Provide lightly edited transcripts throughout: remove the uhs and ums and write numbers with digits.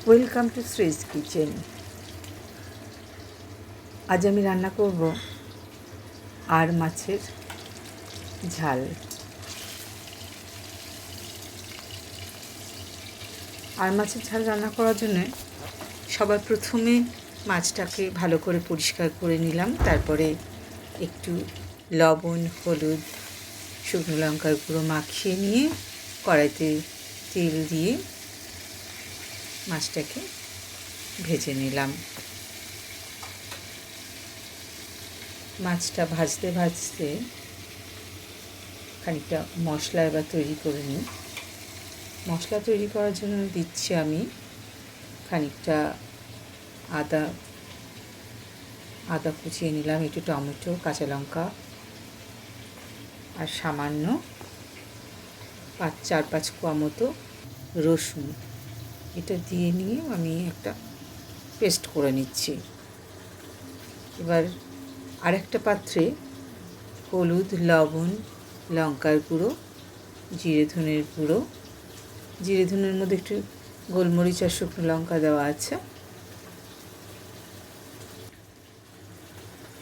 Welcome to শ্রেজ kitchen. আজ আমি রান্না করব আর মাছের ঝাল। আর মাছের ঝাল রান্না করার জন্য সবার প্রথমে মাছটাকে ভালো করে পরিষ্কার করে নিলাম। তারপরে একটু লবণ, হলুদ, শুকনো লঙ্কার গুঁড়ো মাখিয়ে নিয়ে কড়াইতে তেল দিয়ে মাছটাকে ভেজে নিলাম। মাছটা ভাজতে ভাজতে খানিকটা মশলা এবার তৈরি করে নিই। মশলা তৈরি করার জন্য দিচ্ছি আমি খানিকটা আদা কুচিয়ে নিলাম, একটু টমেটো, কাঁচা লঙ্কা আর সামান্য 4-5 কোয়া মতো রসুন, এটা দিয়ে নিয়ে আমি একটা পেস্ট করে নিচ্ছি। এবার আরেকটা পাত্রে হলুদ, লবণ, লঙ্কার গুঁড়ো, জিরে ধনের গুঁড়ো, জিরে ধনের মধ্যে একটু গোলমরিচ আর শুকনো লঙ্কা দেওয়া আছে।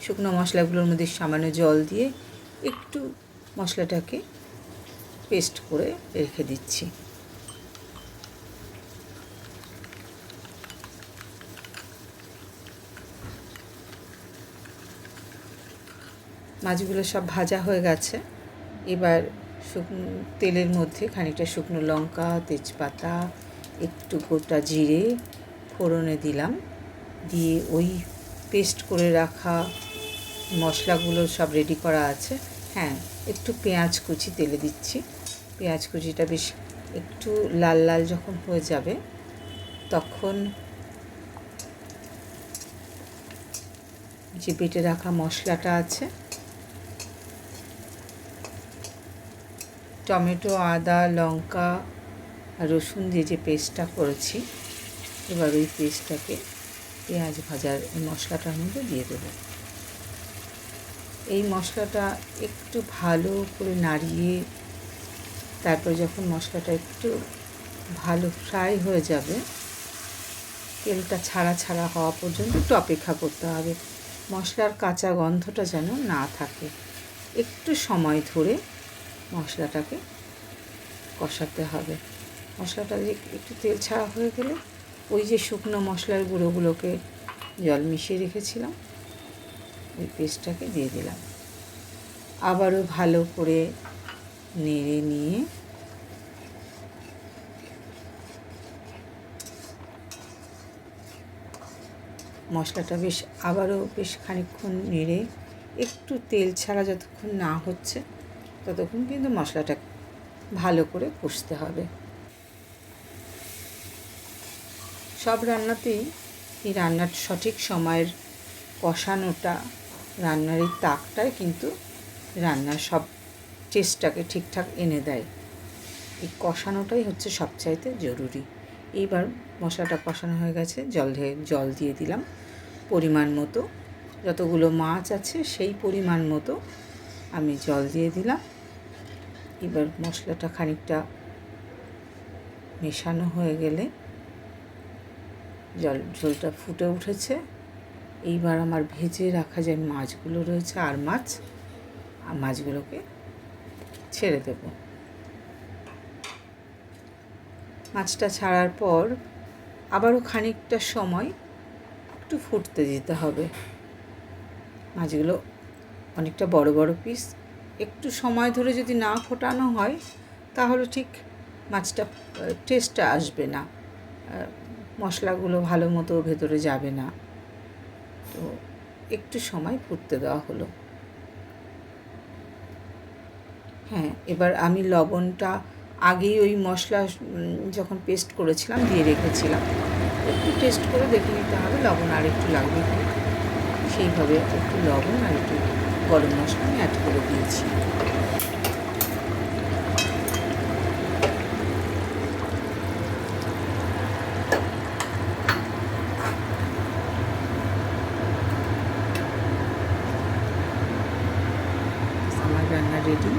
শুকনো মশলাগুলোর মধ্যে সামান্য জল দিয়ে একটু মশলাটাকে পেস্ট করে রেখে দিচ্ছি। মাছগুলো সব ভাজা হয়ে গেছে। এবার তেলের মধ্যে খানিকটা শুকনো লঙ্কা, তেজপাতা, একটু গোটা জিরে ফোড়নে দিলাম। দিয়ে ওই পেস্ট করে রাখা মশলাগুলো সব রেডি করা আছে। হ্যাঁ, একটু পেঁয়াজ কুচি তেলে দিচ্ছি। পেঁয়াজ কুচিটা বেশ একটু লাল লাল যখন হয়ে যাবে তখন যে বেটে রাখা মশলাটা আছে, টমেটো, আদা, লঙ্কা আর রসুন দিয়ে যে পেস্টটা করেছি, এবার ওই পেস্টটাকে পেঁয়াজ ভাজার এই মশলাটার মধ্যে দিয়ে দেবো। এই মশলাটা একটু ভালো করে নাড়িয়ে তারপর যখন মশলাটা একটু ভালো ফ্রাই হয়ে যাবে, তেলটা ছাড়া ছাড়া হওয়া পর্যন্ত একটু অপেক্ষা করতে হবে। মশলার কাঁচা গন্ধটা যেন না থাকে। একটু সময় ধরে মশলাটাকে কষাতে হবে। মশলাটা একটু তেল ছাড়া হয়ে গেলে ওই যে শুকনো মশলার গুঁড়োগুলোকে জল মিশিয়ে রেখেছিলাম, ওই পেস্টটাকে দিয়ে দিলাম। আবারও ভালো করে নেড়ে নিয়ে মশলাটা আবারও বেশ খানিকক্ষণ নেড়ে একটু তেল ছাড়া যতক্ষণ না হচ্ছে ততক্ষণ কিন্তু মশলাটা ভালো করে কষতে হবে। সব রান্নাতেই এই রান্নার সঠিক সময়ের কষানোটা, রান্নার এই তাকটাই কিন্তু রান্নার সব টেস্টটাকে ঠিকঠাক এনে দেয়। এই কষানোটাই হচ্ছে সবচাইতে জরুরি। এইবার মশলাটা কষানো হয়ে গেছে, জল দিয়ে দিলাম পরিমাণ মতো। যতগুলো মাছ আছে সেই পরিমাণ মতো আমি জল দিয়ে দিলাম। এবার মশলাটা খানিকটা মেশানো হয়ে গেলে ঝোলটা ফুটে উঠেছে। এইবার আমার ভেজে রাখা যে মাছগুলো রয়েছে আর মাছগুলোকে ছেড়ে দেব। মাছটা ছাড়ার পর আবারও খানিকটা সময় একটু ফুটতে দিতে হবে। মাছগুলো অনেকটা বড় বড় পিস, একটু সময় ধরে যদি না ফোটানো হয় তাহলে ঠিক মাছটা টেস্টটা আসবে না, মশলাগুলো ভালো মতো ভেতরে যাবে না। তো একটু সময় ফুটতে দেওয়া হলো। হ্যাঁ, এবার আমি লবণটা আগেই ওই মশলা যখন পেস্ট করেছিলাম দিয়ে রেখেছিলাম। একটু টেস্ট করে দেখে নিতে হবে লবণ আর একটু লাগবে কি। সেইভাবে একটু লবণ আর একটু গরম মশলা আমি অ্যাড করে দিয়েছি। আমার রান্না রেডি।